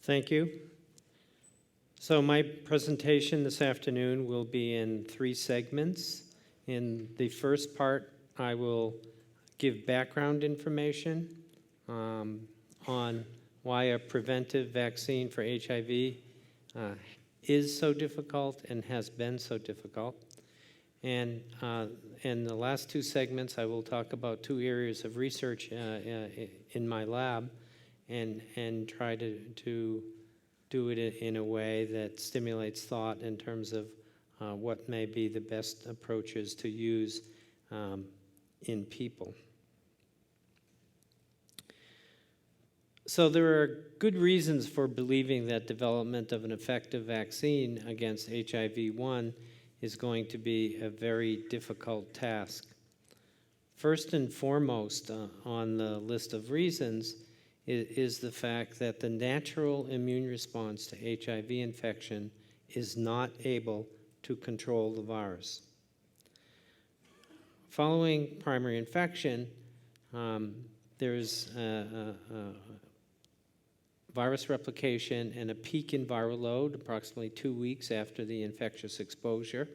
Thank you. So my presentation this afternoon will be in 3 segments. In the first part, I will give background information on why a preventive vaccine for HIV is so difficult and has been so difficult. And in the last 2 segments, I will talk about 2 areas of research in my lab and try to do it in a way that stimulates thought in terms of what may be the best approaches to use in people. So there are good reasons for believing that development of an effective vaccine against HIV-1 is going to be a very difficult task. First and foremost on the list of reasons is the fact that the natural immune response to HIV infection is not able to control the virus. Following primary infection, there's virus replication and a peak in viral load approximately 2 weeks after the infectious exposure.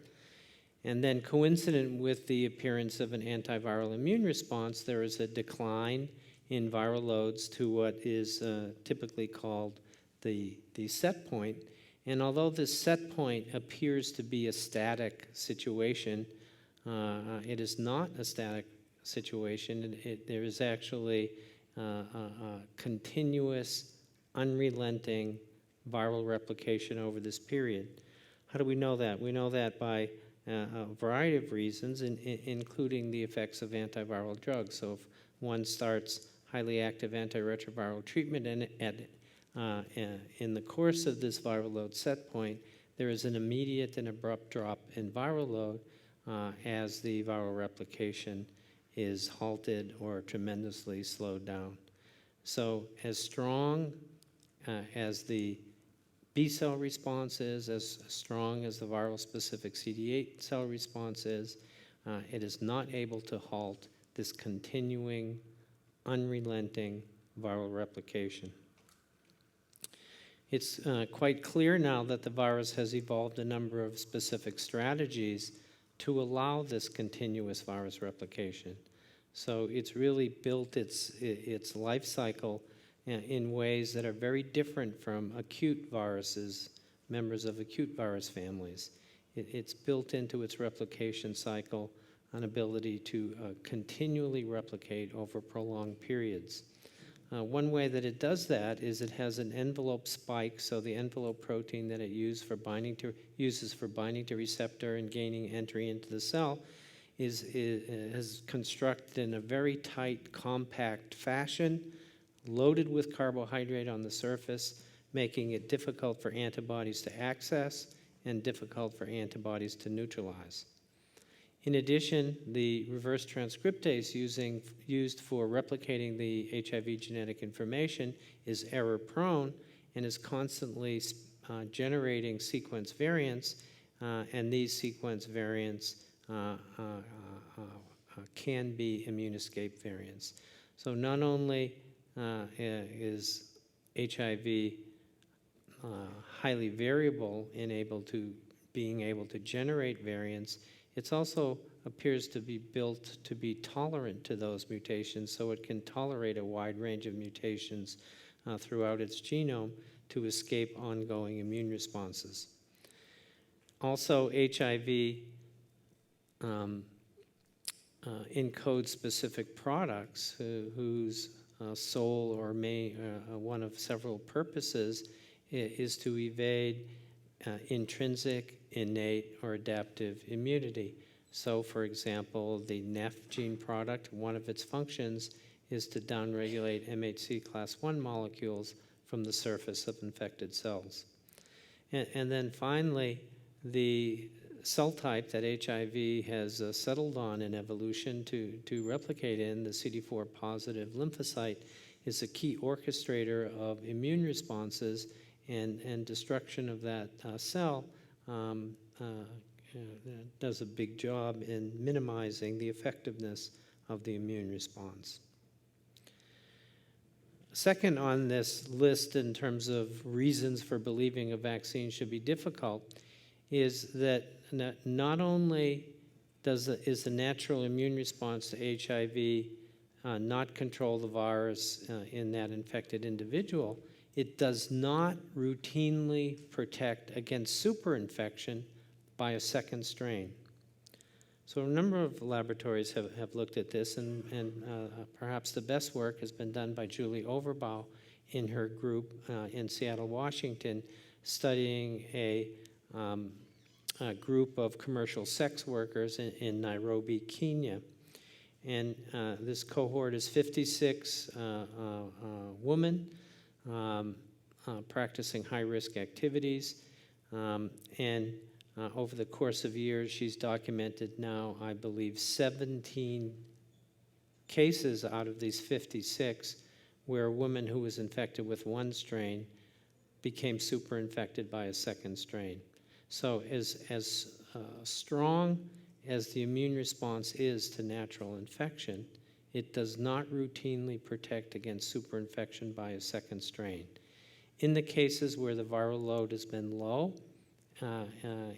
And then coincident with the appearance of an antiviral immune response, there is a decline in viral loads to what is typically called the set point. And although this set point appears to be a static situation, it is not a static situation. There is actually a continuous, unrelenting viral replication over this period. How do we know that? We know that by a variety of reasons, including the effects of antiviral drugs. So if one starts highly active antiretroviral treatment and in the course of this viral load set point, there is an immediate and abrupt drop in viral load as the viral replication is halted or tremendously slowed down. So as strong as the B cell response is, as strong as the viral specific CD8 cell response is, it is not able to halt this continuing, unrelenting viral replication. It's quite clear now that the virus has evolved a number of specific strategies to allow this continuous virus replication. So it's really built its life cycle in ways that are very different from acute viruses, members of acute virus families. It's built into its replication cycle an ability to continually replicate over prolonged periods. One way that it does that is it has an envelope spike, so the envelope protein that it uses for binding to receptor and gaining entry into the cell is constructed in a very tight, compact fashion, loaded with carbohydrate on the surface, making it difficult for antibodies to access and difficult for antibodies to neutralize. In addition, the reverse transcriptase used for replicating the HIV genetic information is error-prone and is constantly generating sequence variants, and these sequence variants can be immune escape variants. So not only is HIV highly variable in being able to generate variants, it also appears to be built to be tolerant to those mutations, so it can tolerate a wide range of mutations throughout its genome to escape ongoing immune responses. Also, HIV encodes specific products whose sole or one of several purposes is to evade intrinsic, innate, or adaptive immunity. So, for example, the NEF gene product, one of its functions is to downregulate MHC class I molecules from the surface of infected cells. And then finally, the cell type that HIV has settled on in evolution to replicate in, the CD4 positive lymphocyte, is a key orchestrator of immune responses, and destruction of that cell does a big job in minimizing the effectiveness of the immune response. second on this list in terms of reasons for believing a vaccine should be difficult is that not only is the natural immune response to HIV not control the virus in that infected individual, it does not routinely protect against superinfection by a second strain. So a number of laboratories have looked at this, and perhaps the best work has been done by Julie Overbaugh in her group in Seattle, Washington, studying a group of commercial sex workers in Nairobi, Kenya. And this cohort is 56 women practicing high-risk activities. Over the course of years, she's documented now, I believe, 17 cases out of these 56 where a woman who was infected with one strain became superinfected by a second strain. So as strong as the immune response is to natural infection, it does not routinely protect against superinfection by a second strain. In the cases where the viral load has been low,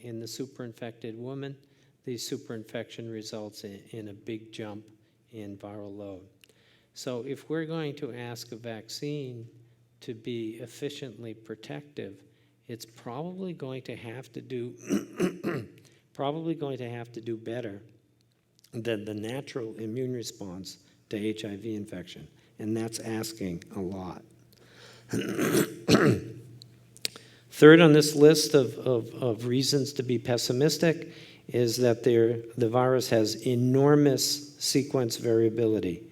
in the superinfected woman, the superinfection results in a big jump in viral load. So if we're going to ask a vaccine to be efficiently protective, it's probably going to have to do better than the natural immune response to HIV infection, and that's asking a lot. Third on this list of reasons to be pessimistic is that the virus has enormous sequence variability,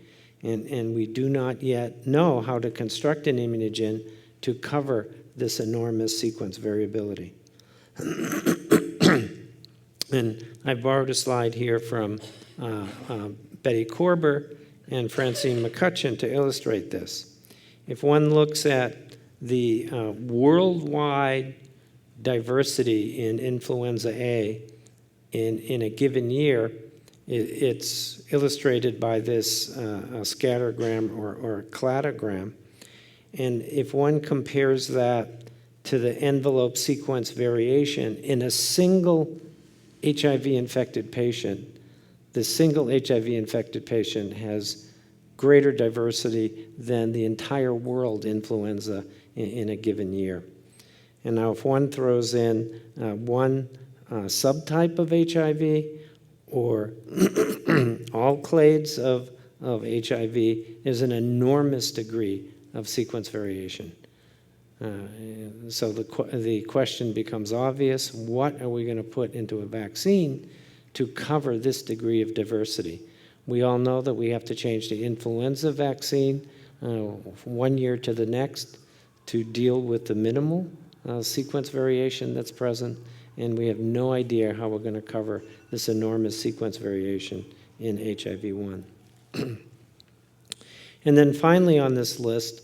and we do not yet know how to construct an immunogen to cover this enormous sequence variability. And I borrowed a slide here from Betty Korber and Francine McCutcheon to illustrate this. If one looks at the worldwide diversity in influenza A in a given year, it's illustrated by this scattergram or cladogram. And if one compares that to the envelope sequence variation in a single HIV-infected patient, the single HIV-infected patient has greater diversity than the entire world influenza in a given year. And now if one throws in one subtype of HIV or all clades of HIV, there's an enormous degree of sequence variation. So the question becomes obvious: what are we going to put into a vaccine to cover this degree of diversity? We all know that we have to change the influenza vaccine 1 year to the next to deal with the minimal sequence variation that's present, and we have no idea how we're going to cover this enormous sequence variation in HIV-1. And then finally on this list,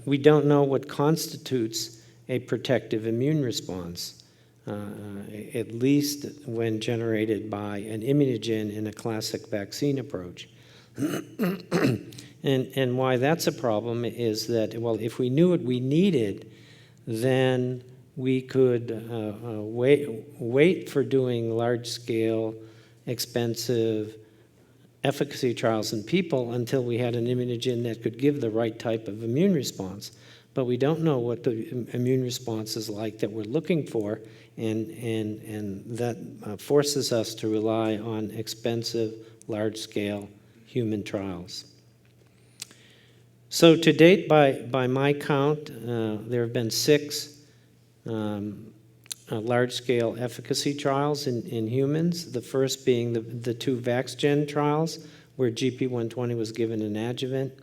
we don't know what constitutes a protective immune response, at least when generated by an immunogen in a classic vaccine approach. And why that's a problem is that, well, if we knew what we needed, then we could wait for doing large-scale, expensive efficacy trials in people until we had an immunogen that could give the right type of immune response. But we don't know what the immune response is like that we're looking for, and that forces us to rely on expensive, large-scale human trials. So to date, by my count, there have been 6 large-scale efficacy trials in humans, the first being the 2 VaxGen trials, where GP120 was given an adjuvant,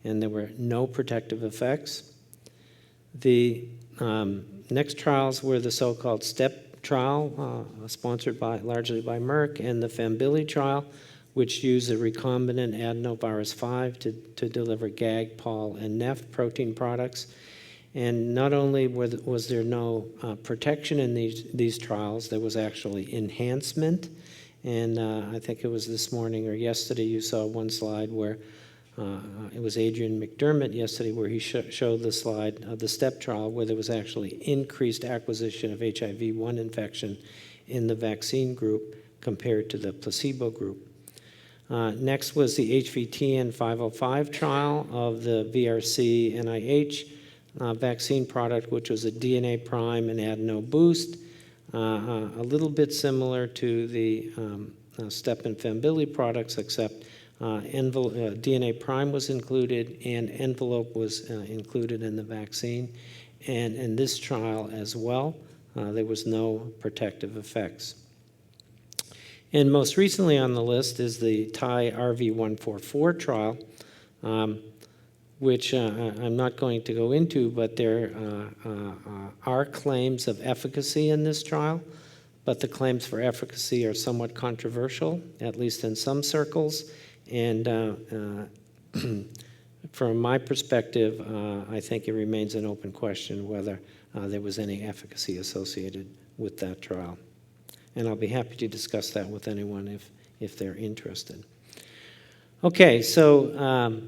and there were no protective effects. The next trials were the so-called STEP trial, sponsored largely by Merck, and the Fambili trial, which used a recombinant adenovirus 5 to deliver GAG, POL, and NEF protein products. And not only was there no protection in these trials, there was actually enhancement. And I think it was this morning or yesterday you saw one slide where it was Adrian McDermott yesterday where he showed the slide of the STEP trial where there was actually increased acquisition of HIV-1 infection in the vaccine group compared to the placebo group. Next was the HVTN 505 trial of the VRC NIH vaccine product, which was a DNA prime and adeno boost, a little bit similar to the STEP and Fambili products, except DNA prime was included and envelope was included in the vaccine. And in this trial as well, there was no protective effects. And most recently on the list is the Thai RV144 trial, which I'm not going to go into, but there are claims of efficacy in this trial, but the claims for efficacy are somewhat controversial, at least in some circles. And from my perspective, I think it remains an open question whether there was any efficacy associated with that trial. And I'll be happy to discuss that with anyone if they're interested. Okay, so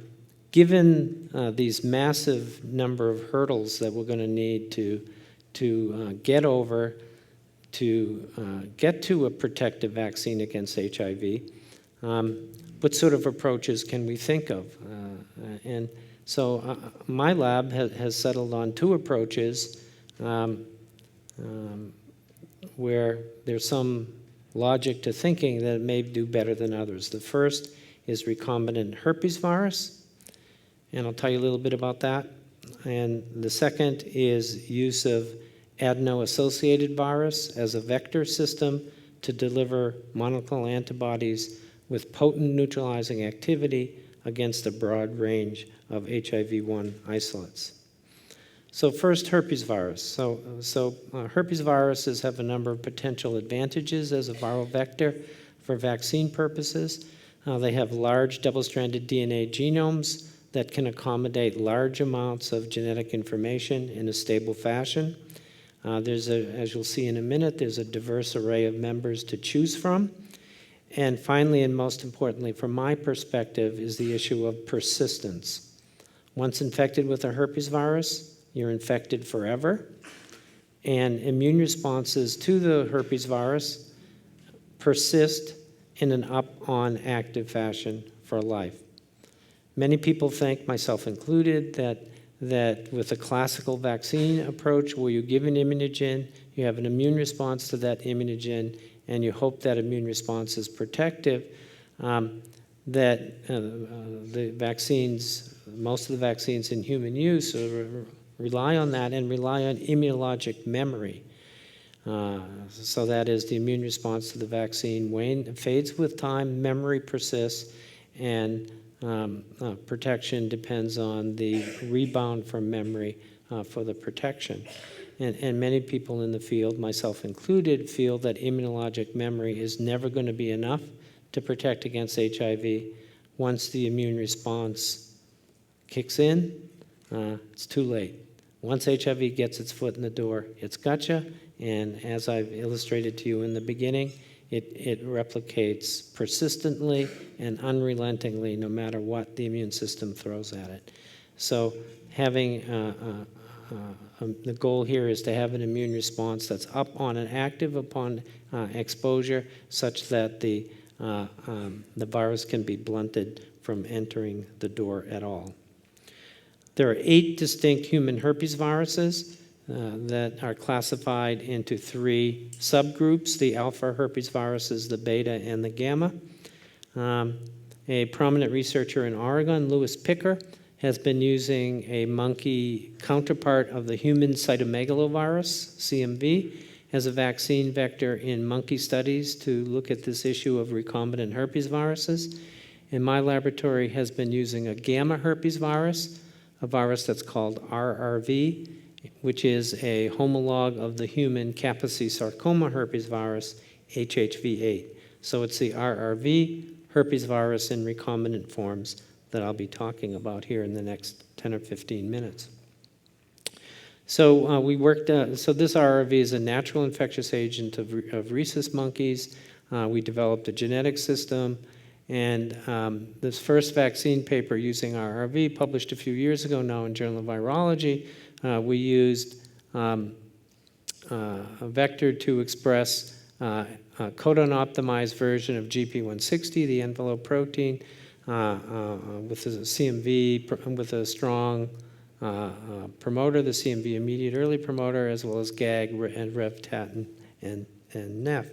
given these massive number of hurdles that we're going to need to get over to get to a protective vaccine against HIV, what sort of approaches can we think of? And so my lab has settled on two approaches where there's some logic to thinking that it may do better than others. The first is recombinant herpes virus, and I'll tell you a little bit about that. And the second is use of adeno-associated virus as a vector system to deliver monoclonal antibodies with potent neutralizing activity against a broad range of HIV-1 isolates. So first, herpes virus. So herpes viruses have a number of potential advantages as a viral vector for vaccine purposes. They have large double-stranded DNA genomes that can accommodate large amounts of genetic information in a stable fashion. As you'll see in a minute, there's a diverse array of members to choose from. And finally, and most importantly, from my perspective, is the issue of persistence. Once infected with a herpes virus, you're infected forever, and immune responses to the herpes virus persist in an up-on active fashion for life. Many people think, myself included, that with a classical vaccine approach where you give an immunogen, you have an immune response to that immunogen, and you hope that immune response is protective, that the vaccines, most of the vaccines in human use rely on that and rely on immunologic memory. So that is, the immune response to the vaccine fades with time, memory persists, and protection depends on the rebound from memory for the protection. And many people in the field, myself included, feel that immunologic memory is never going to be enough to protect against HIV. Once the immune response kicks in, it's too late. Once HIV gets its foot in the door, it's gotcha, and as I've illustrated to you in the beginning, it replicates persistently and unrelentingly no matter what the immune system throws at it. So having the goal here is to have an immune response that's up on and active upon exposure such that the virus can be blunted from entering the door at all. There are 8 distinct human herpes viruses that are classified into 3 subgroups: the alpha herpes viruses, the beta, and the gamma. A prominent researcher in Oregon, Louis Picker, has been using a monkey counterpart of the human cytomegalovirus, CMV, as a vaccine vector in monkey studies to look at this issue of recombinant herpes viruses. And my laboratory has been using a gamma herpes virus, a virus that's called RRV, which is a homologue of the human Kaposi sarcoma herpes virus, HHV8. So it's the RRV herpes virus in recombinant forms that I'll be talking about here in the next 10 or 15 minutes. So we worked, so this RRV is a natural infectious agent of rhesus monkeys. We developed a genetic system, And this first vaccine paper using RRV, published a few years ago now in Journal of Virology, we used a vector to express a codon-optimized version of GP160, the envelope protein, with a CMV, with a strong promoter, the CMV immediate early promoter, as well as GAG and RevTat and NEF.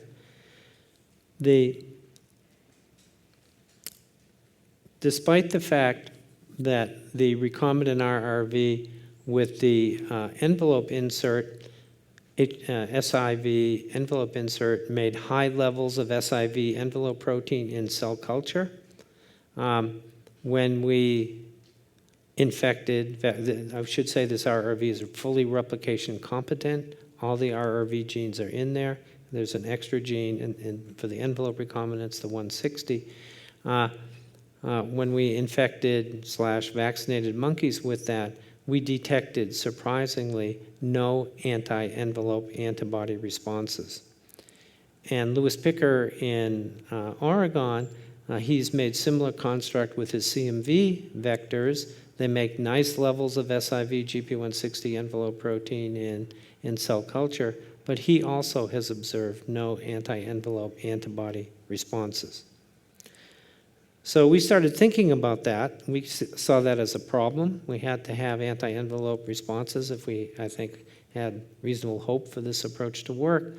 Despite the fact that the recombinant RRV with the envelope insert, SIV envelope insert, made high levels of SIV envelope protein in cell culture, when we infected, I should say this RRV is fully replication competent. All the RRV genes are in there. There's an extra gene for the envelope recombinants, the 160. When we infected / vaccinated monkeys with that, we detected, surprisingly, no anti-envelope antibody responses. And Louis Picker in Oregon, he's made similar construct with his CMV vectors. They make nice levels of SIV GP160 envelope protein in cell culture, but he also has observed no anti-envelope antibody responses. So we started thinking about that. We saw that as a problem. We had to have anti-envelope responses if we, I think, had reasonable hope for this approach to work.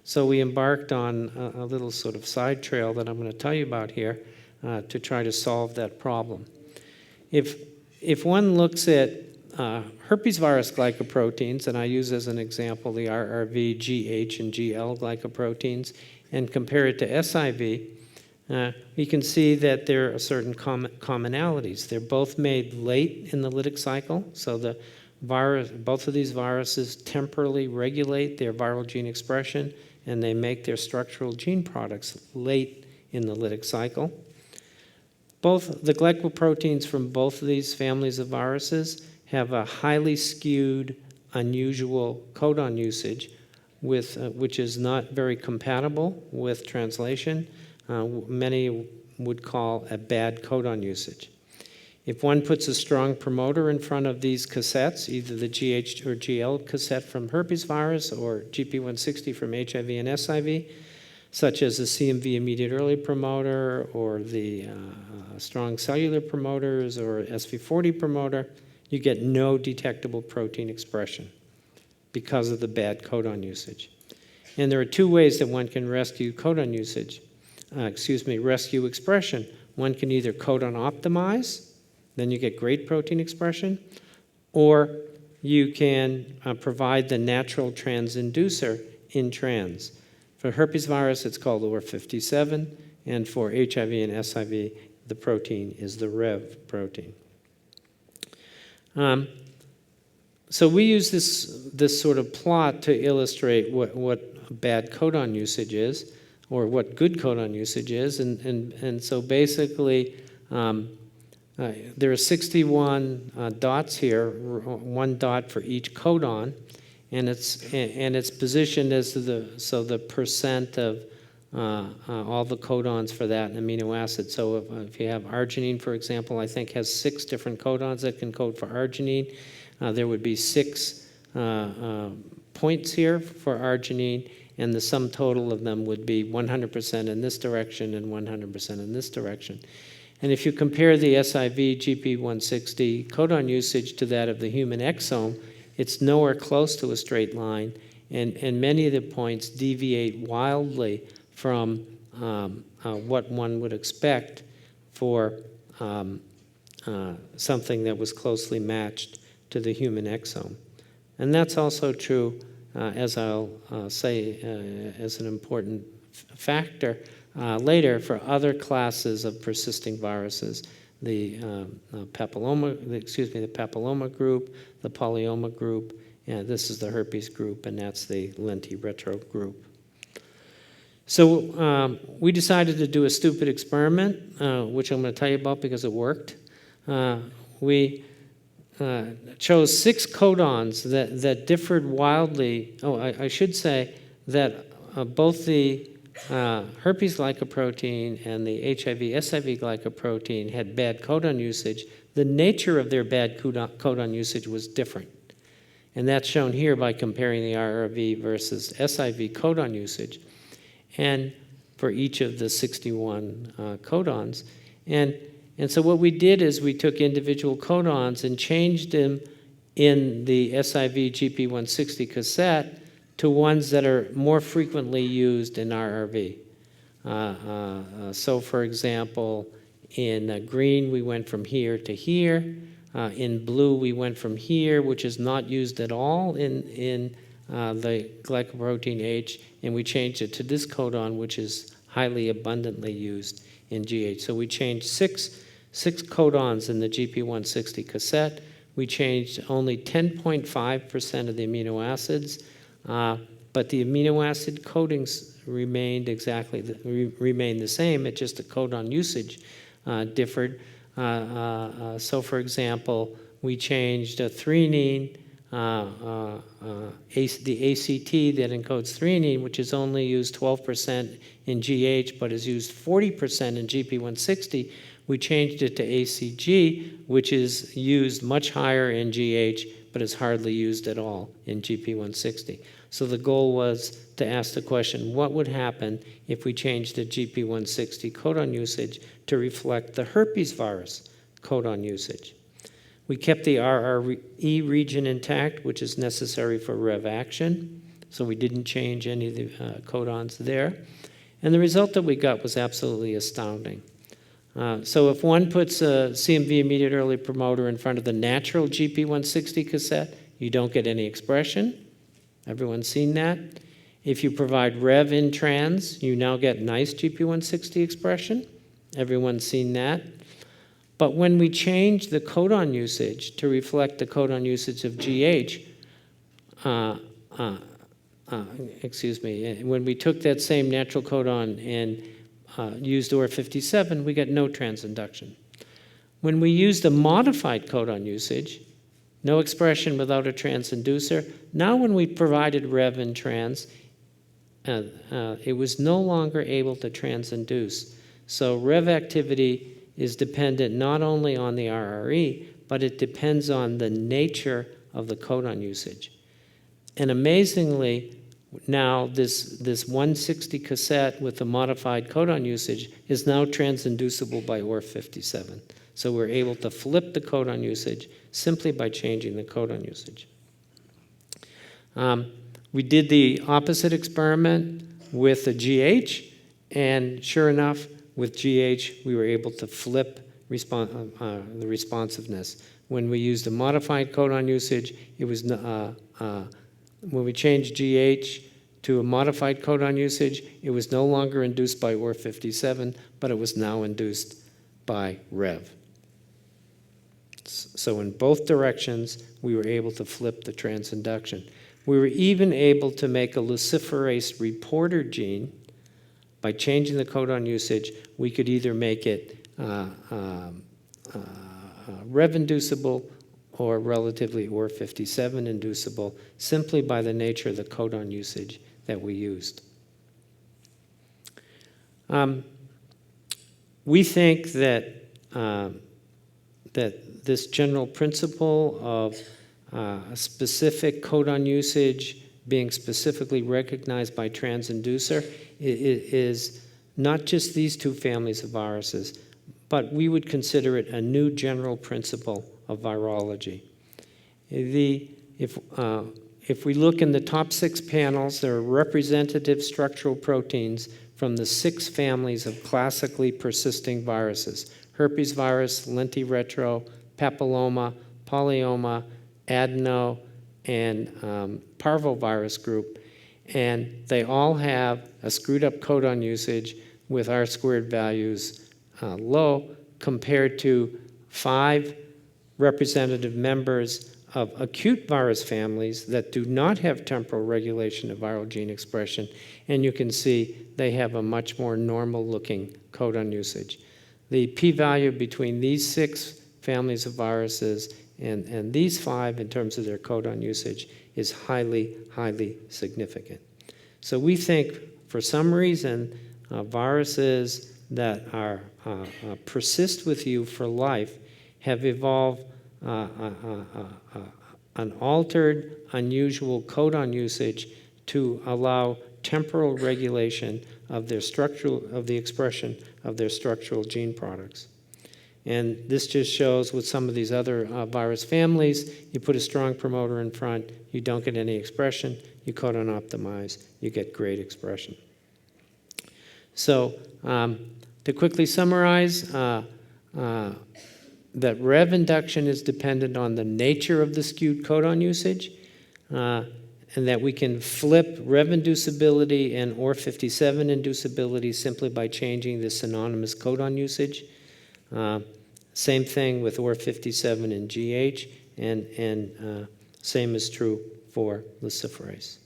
So we embarked on a little sort of side trail that I'm going to tell you about here to try to solve that problem. If one looks at herpes virus glycoproteins, and I use as an example the RRV, GH, and GL glycoproteins, and compare it to SIV, you can see that there are certain commonalities. They're both made late in the lytic cycle, so both of these viruses temporally regulate their viral gene expression, and they make their structural gene products late in the lytic cycle. Both the glycoproteins from both of these families of viruses have a highly skewed, unusual codon usage, which is not very compatible with translation. Many would call a bad codon usage. If one puts a strong promoter in front of these cassettes, either the GH or GL cassette from herpes virus or GP160 from HIV and SIV, such as the CMV immediate early promoter or the strong cellular promoters or SV40 promoter, you get no detectable protein expression because of the bad codon usage. And there are two ways that one can rescue codon usage. Rescue expression. One can either codon optimize, then you get great protein expression, or you can provide the natural transinducer in trans. For herpes virus, it's called OR57, and for HIV and SIV, the protein is the Rev protein. So we use this sort of plot to illustrate what bad codon usage is, or what good codon usage is, and so basically there are 61 dots here, one dot for each codon, and it's positioned as the percent of all the codons for that amino acid. So if you have arginine, for example, I think has 6 different codons that can code for arginine. There would be 6 points here for arginine, and the sum total of them would be 100% in this direction and 100% in this direction. And if you compare the SIV GP160 codon usage to that of the human exome, it's nowhere close to a straight line, and many of the points deviate wildly from what one would expect for something that was closely matched to the human exome. And that's also true, as I'll say as an important factor later, for other classes of persisting viruses, the papilloma group, the polyoma group, and this is the herpes group, and that's the lentiretro group. So we decided to do a stupid experiment, which I'm going to tell you about because it worked. We chose 6 codons that differed wildly. Oh, I should say that both the herpes glycoprotein and the HIV-SIV glycoprotein had bad codon usage, the nature of their bad codon usage was different. And that's shown here by comparing the RRV versus SIV codon usage, and for each of the 61 codons. And so what we did is we took individual codons and changed them in the SIV GP160 cassette to ones that are more frequently used in RRV. So for example, in green we went from here to here. In blue we went from here, which is not used at all in the glycoprotein H, and we changed it to this codon, which is highly abundantly used in GH. So we changed six codons in the GP160 cassette. We changed only 10.5% of the amino acids, but the amino acid codings remained remained the same. It's just the codon usage differed. So for example, we changed a threonine, the ACT that encodes threonine, which is only used 12% in GH, but is used 40% in GP160. We changed it to ACG, which is used much higher in GH, but is hardly used at all in GP160. So the goal was to ask the question, what would happen if we changed the GP160 codon usage to reflect the herpes virus codon usage? We kept the RRE region intact, which is necessary for Rev action, so we didn't change any of the codons there. And the result that we got was absolutely astounding. So if one puts a CMV immediate early promoter in front of the natural GP160 cassette, you don't get any expression. Everyone's seen that. If you provide Rev in trans, you now get nice GP160 expression. Everyone's seen that. But when we change the codon usage to reflect the codon usage of GH, when we took that same natural codon and used OR57, we got no transinduction. When we used a modified codon usage, no expression without a transinducer. Now when we provided Rev in trans, it was no longer able to transinduce. So Rev activity is dependent not only on the RRE, but it depends on the nature of the codon usage. And amazingly, now this 160 cassette with the modified codon usage is now transinducible by OR57. So we're able to flip the codon usage simply by changing the codon usage. We did the opposite experiment with the GH, and sure enough, with GH, we were able to flip the responsiveness. When we used a modified codon usage, it was when we changed GH to a modified codon usage, it was no longer induced by OR57, but it was now induced by Rev. So in both directions, we were able to flip the transinduction. We were even able to make a luciferase reporter gene. By changing the codon usage, we could either make it Rev-inducible or relatively OR57 inducible, simply by the nature of the codon usage that we used. We think that this general principle of a specific codon usage being specifically recognized by transinducer is not just these two families of viruses, but we would consider it a new general principle of virology. If we look in the top 6 panels, there are representative structural proteins from the 6 families of classically persisting viruses: herpes virus, lentiretro, papilloma, polyoma, adeno, and parvovirus group. And they all have a screwed up codon usage with R-squared values low, compared to 5 representative members of acute virus families that do not have temporal regulation of viral gene expression. And you can see they have a much more normal looking codon usage. The p-value between these 6 families of viruses and these 5 in terms of their codon usage is highly, highly significant. So we think for some reason, viruses that are persist with you for life have evolved an altered, unusual codon usage to allow temporal regulation of their of the expression of their structural gene products. And this just shows with some of these other virus families, you put a strong promoter in front, you don't get any expression, you codon optimize, you get great expression. So to quickly summarize, that Rev induction is dependent on the nature of the skewed codon usage, and that we can flip Rev inducibility and OR57 inducibility simply by changing the synonymous codon usage. Same thing with OR57 and GH, and same is true for luciferase.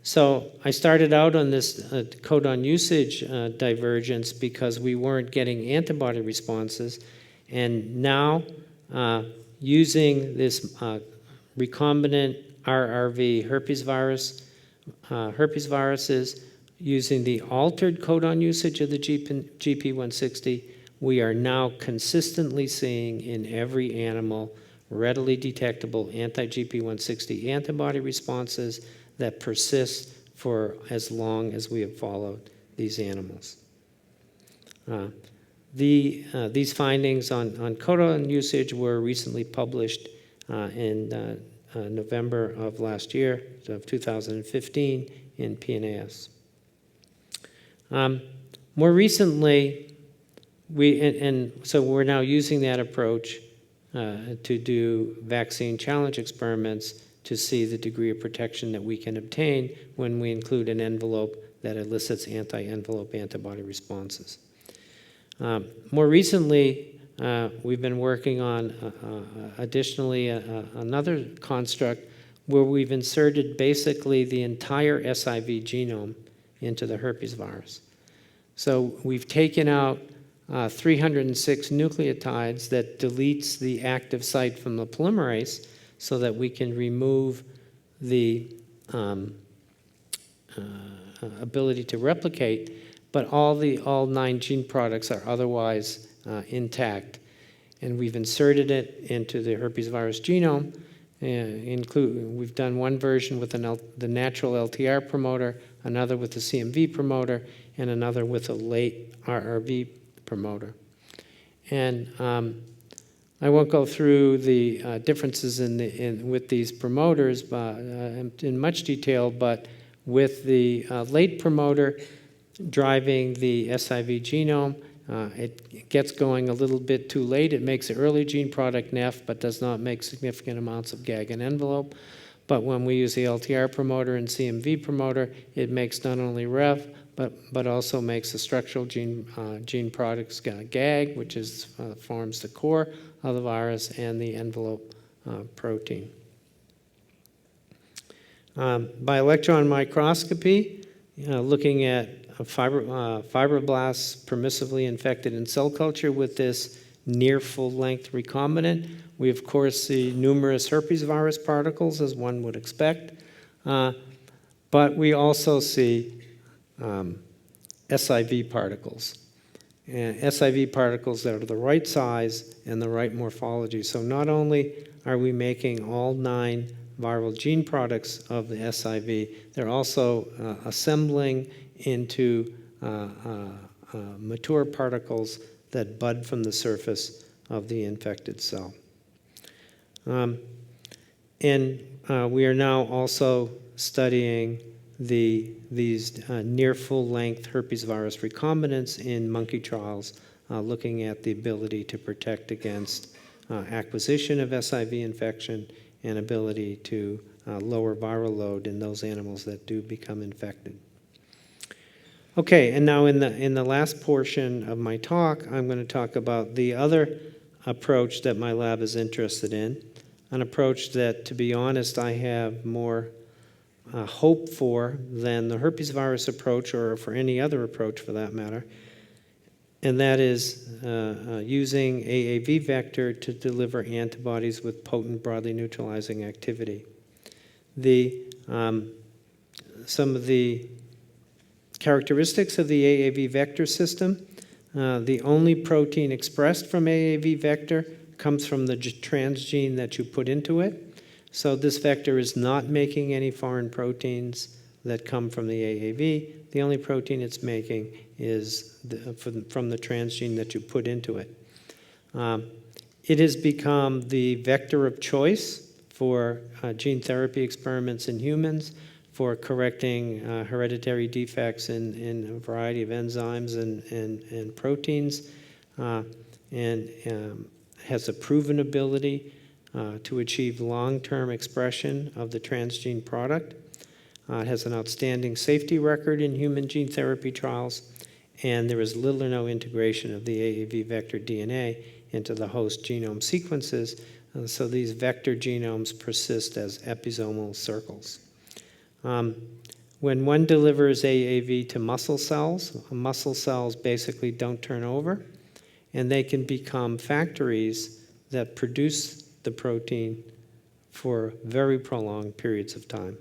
So I started out on this codon usage divergence because we weren't getting antibody responses, and now using this recombinant RRV herpes viruses, using the altered codon usage of the GP160, we are now consistently seeing in every animal readily detectable anti-GP160 antibody responses that persist for as long as we have followed these animals. These findings on codon usage were recently published in November of last year, of 2015, in PNAS. More recently, so we're now using that approach to do vaccine challenge experiments to see the degree of protection that we can obtain when we include an envelope that elicits anti-envelope antibody responses. More recently, we've been working on, additionally, another construct where we've inserted basically the entire SIV genome into the herpes virus. So we've taken out 306 nucleotides that deletes the active site from the polymerase so that we can remove the ability to replicate, but all 9 gene products are otherwise intact. And we've inserted it into the herpes virus genome. We've done one version with the natural LTR promoter, another with the CMV promoter, and another with a late RRV promoter. And I won't go through the differences with these promoters in much detail, but with the late promoter driving the SIV genome, it gets going a little bit too late. It makes the early gene product NEF, but does not make significant amounts of GAG and envelope. But when we use the LTR promoter and CMV promoter, it makes not only REV, but also makes the structural gene products GAG, which forms the core of the virus, and the envelope protein. By electron microscopy, looking at fibroblasts permissively infected in cell culture with this near full-length recombinant, we of course see numerous herpes virus particles, as one would expect, but we also see SIV particles. And SIV particles that are the right size and the right morphology. So not only are we making all 9 viral gene products of the SIV, they're also assembling into mature particles that bud from the surface of the infected cell. And we are now also studying these near full-length herpes virus recombinants in monkey trials, looking at the ability to protect against acquisition of SIV infection and ability to lower viral load in those animals that do become infected. Okay, and now in the last portion of my talk, I'm going to talk about the other approach that my lab is interested in, an approach that, to be honest, I have more hope for than the herpes virus approach, or for any other approach for that matter, and that is using AAV vector to deliver antibodies with potent broadly neutralizing activity. some of the characteristics of the AAV vector system. The only protein expressed from AAV vector comes from the transgene that you put into it. So this vector is not making any foreign proteins that come from the AAV. The only protein it's making is from the transgene that you put into it. It has become the vector of choice for gene therapy experiments in humans, for correcting hereditary defects in a variety of enzymes and proteins, and has a proven ability to achieve long-term expression of the transgene product. It has an outstanding safety record in human gene therapy trials, and there is little or no integration of the AAV vector DNA into the host genome sequences, so these vector genomes persist as episomal circles. When one delivers AAV to muscle cells basically don't turn over, and they can become factories that produce the protein for very prolonged periods of time.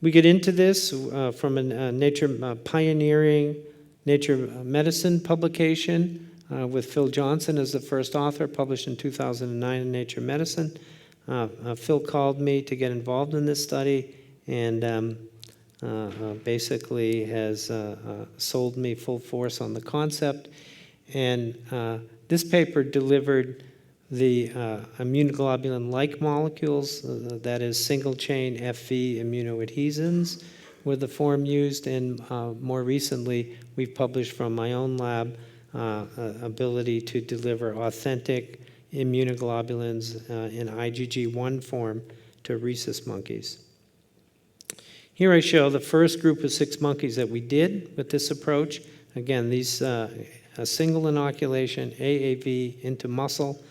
We get into this from a pioneering Nature Medicine publication with Phil Johnson as the first author, published in 2009 in Nature Medicine. Phil called me to get involved in this study and basically has sold me full force on the concept. And this paper delivered the immunoglobulin-like molecules, that is single-chain Fv immunoadhesins, were the form used, and more recently we've published from my own lab ability to deliver authentic immunoglobulins in IgG1 form to rhesus monkeys. Here I show the first group of 6 monkeys that we did with this approach. Again, these a single inoculation, AAV into muscle,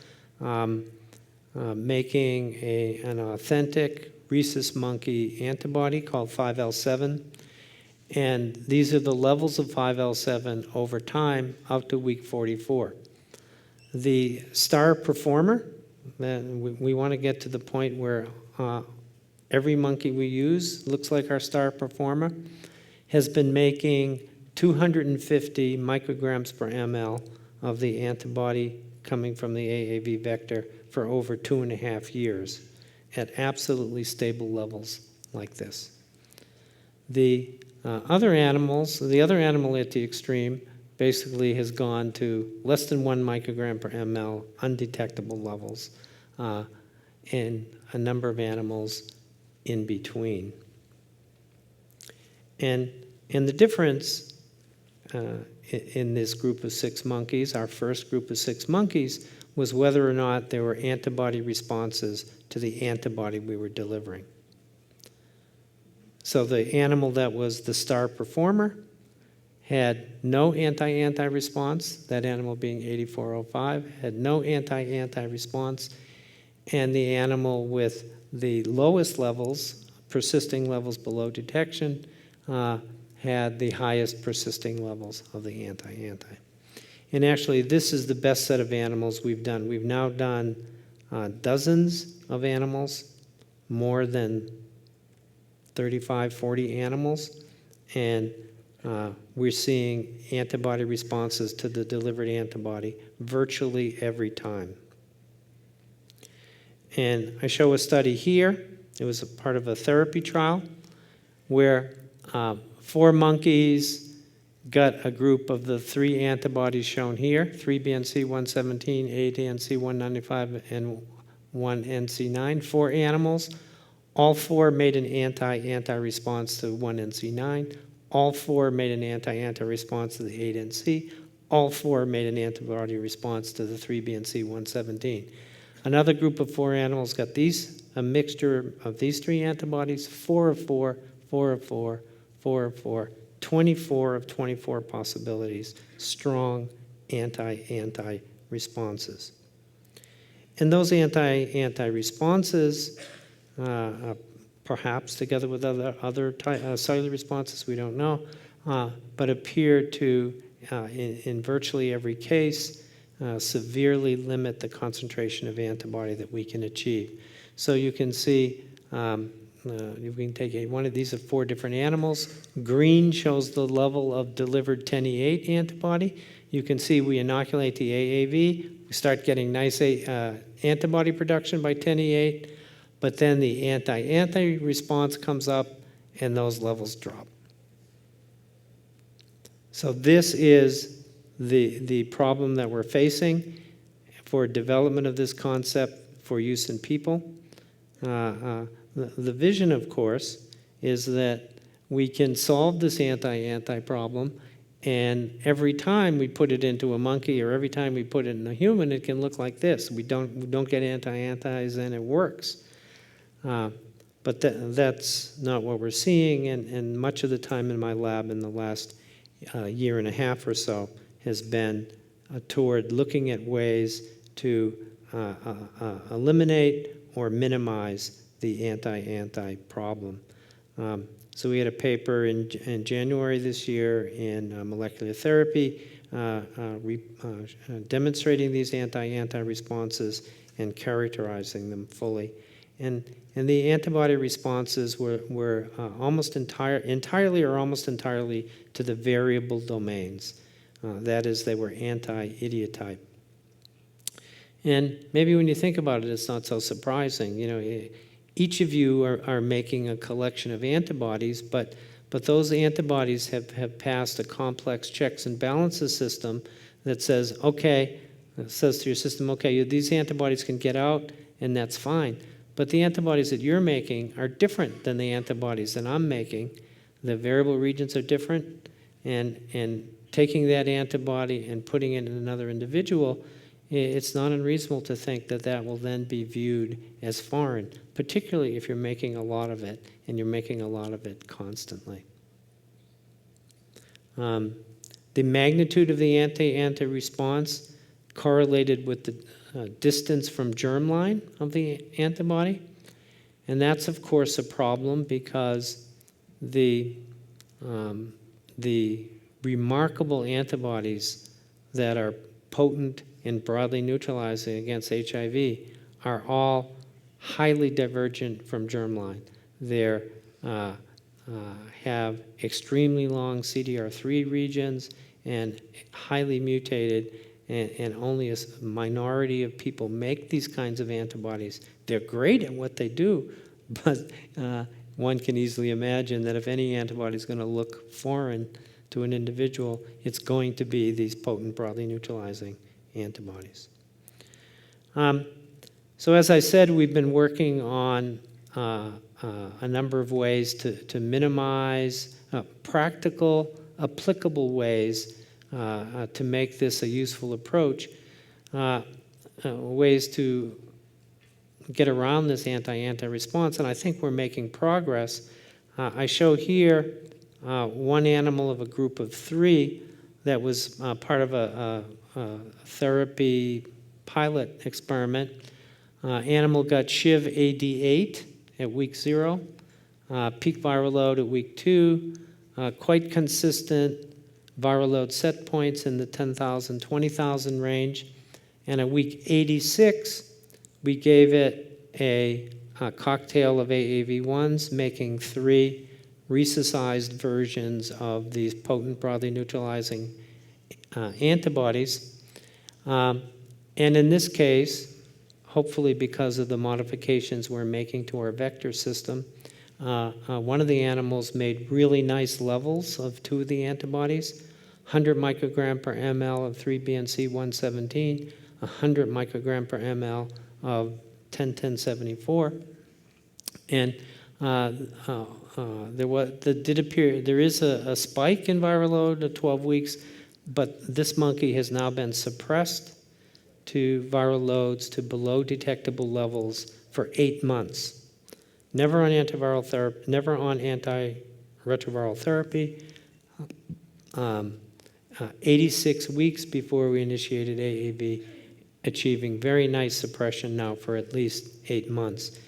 making an authentic rhesus monkey antibody called 5L7. And these are the levels of 5L7 over time out to week 44. The star performer, we want to get to the point where every monkey we use looks like our star performer, has been making 250 micrograms per ml of the antibody coming from the AAV vector for over 2.5 years at absolutely stable levels like this. The other animal at the extreme basically has gone to less than 1 microgram per ml, undetectable levels, and a number of animals in between. And the difference in this group of 6 monkeys, our first group of 6 monkeys, was whether or not there were antibody responses to the antibody we were delivering. So the animal that was the star performer had no anti-anti response, that animal being 8405, had no anti-anti response, and the animal with the lowest levels, persisting levels below detection, had the highest persisting levels of the anti-anti. And actually, this is the best set of animals we've done. We've now done dozens of animals, more than 35, 40 animals, and we're seeing antibody responses to the delivered antibody virtually every time. And I show a study here. It was a part of a therapy trial where 4 monkeys got a group of the 3 antibodies shown here, 3BNC117, 8NC195, and 1NC9, 4 animals. All 4 made an anti-anti response to 1NC9. All 4 made an anti-anti response to the 8NC. All 4 made an antibody response to the 3BNC117. Another group of 4 animals got a mixture of these 3 antibodies, 4 of 4, 4 of 4, 4 of 4, 24 of 24 possibilities, strong anti-anti responses. And those anti-anti responses, perhaps together with other cellular responses, we don't know, but appear to, in virtually every case, severely limit the concentration of antibody that we can achieve. So you can see you can take one of these of 4 different animals. Green shows the level of delivered 10E8 antibody. You can see we inoculate the AAV. We start getting nice antibody production by 10E8, but then the anti-antibody response comes up and those levels drop. So this is the problem that we're facing for development of this concept for use in people. The vision, of course, is that we can solve this anti-antibody problem, and every time we put it into a monkey or every time we put it in a human, it can look like this. We don't get anti-antibodies and it works. But that's not what we're seeing, and much of the time in my lab in the last year and a half or so has been toward looking at ways to eliminate or minimize the anti-antibody problem. So we had a paper in January this year in molecular therapy demonstrating these anti-antibody responses and characterizing them fully. And the antibody responses were almost entirely or almost entirely to the variable domains. That is, they were anti-idiotype. And maybe when you think about it, it's not so surprising. You know, each of you are making a collection of antibodies, but those antibodies have passed a complex checks and balances system that says, okay, it says to your system, okay, these antibodies can get out, and that's fine. But the antibodies that you're making are different than the antibodies that I'm making. The variable regions are different, and taking that antibody and putting it in another individual, it's not unreasonable to think that that will then be viewed as foreign, particularly if you're making a lot of it, and you're making a lot of it constantly. The magnitude of the anti-antibody response correlated with the distance from germline of the antibody. And that's, of course, a problem because the remarkable antibodies that are potent in broadly neutralizing against HIV are all highly divergent from germline. They have extremely long CDR3 regions and highly mutated, and only a minority of people make these kinds of antibodies. They're great at what they do, but one can easily imagine that if any antibody is going to look foreign to an individual, it's going to be these potent broadly neutralizing antibodies. So as I said, we've been working on a number of ways to minimize practical, applicable ways to make this a useful approach, ways to get around this anti-antibody response, and I think we're making progress. I show here one animal of a group of 3 that was part of a therapy pilot experiment. Animal got SHIV AD8 at week 0, peak viral load at week 2, quite consistent viral load set points in the 10,000, 20,000 range. And at week 86, we gave it a cocktail of AAV1s, making 3 rhesusized versions of these potent broadly neutralizing antibodies. And in this case, hopefully because of the modifications we're making to our vector system, one of the animals made really nice levels of 2 of the antibodies, 100 microgram per ml of 3-BNC117, 100 microgram per ml of 10-1074. And there is a spike in viral load at 12 weeks, but this monkey has now been suppressed to viral loads to below detectable levels for 8 months. Never on antiviral therapy, never on antiretroviral therapy. 86 weeks before we initiated AAV, achieving very nice suppression now for at least 8 months.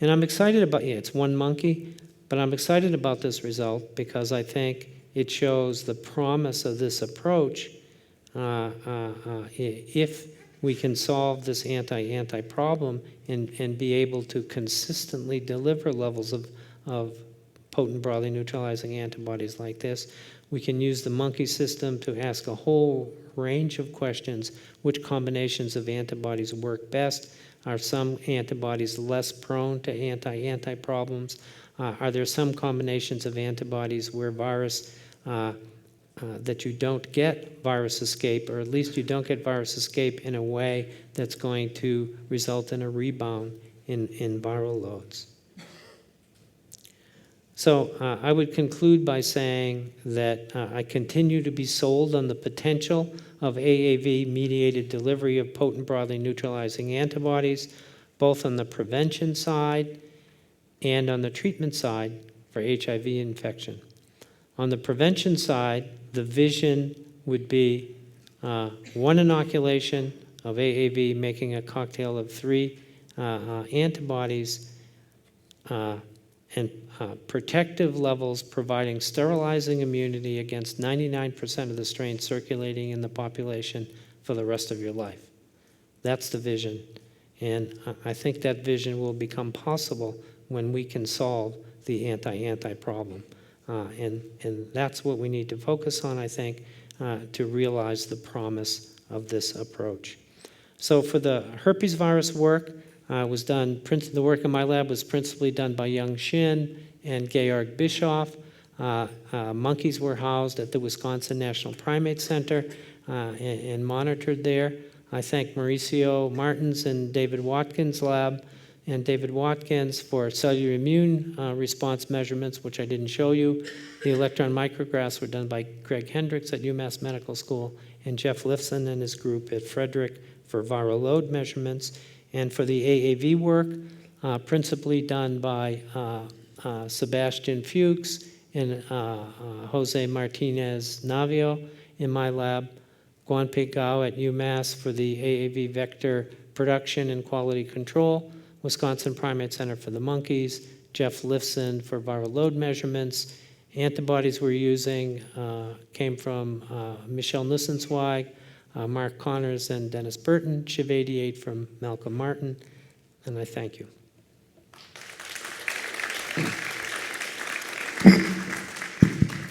And I'm excited about, it's one monkey, but I'm excited about this result because I think it shows the promise of this approach if we can solve this anti-anti problem and be able to consistently deliver levels of potent broadly neutralizing antibodies like this. We can use the monkey system to ask a whole range of questions. Which combinations of antibodies work best? Are some antibodies less prone to anti-anti problems? Are there some combinations of antibodies where virus, that you don't get virus escape, or at least you don't get virus escape in a way that's going to result in a rebound in viral loads? So I would conclude by saying that I continue to be sold on the potential of AAV-mediated delivery of potent broadly neutralizing antibodies, both on the prevention side and on the treatment side for HIV infection. On the prevention side, the vision would be one inoculation of AAV making a cocktail of 3 antibodies, and protective levels providing sterilizing immunity against 99% of the strains circulating in the population for the rest of your life. That's the vision. And I think that vision will become possible when we can solve the anti-anti problem. And that's what we need to focus on, I think, to realize the promise of this approach. So for the herpes virus work, the work in my lab was principally done by Young Shin and Georg Bischoff. Monkeys were housed at the Wisconsin National Primate Center and monitored there. I thank Mauricio Martins and David Watkins' lab, and David Watkins for cellular immune response measurements, which I didn't show you. The electron micrographs were done by Greg Hendricks at UMass Medical School and Jeff Lifson and his group at Frederick for viral load measurements. And for the AAV work, principally done by Sebastian Fuchs and Jose Martinez Navio in my lab, Guanpei Gao at UMass for the AAV vector production and quality control, Wisconsin Primate Center for the monkeys, Jeff Lifson for viral load measurements. Antibodies we're using came from Michelle Nussenzweig, Mark Connors, and Dennis Burton, Shiv88 from Malcolm Martin, and I thank you.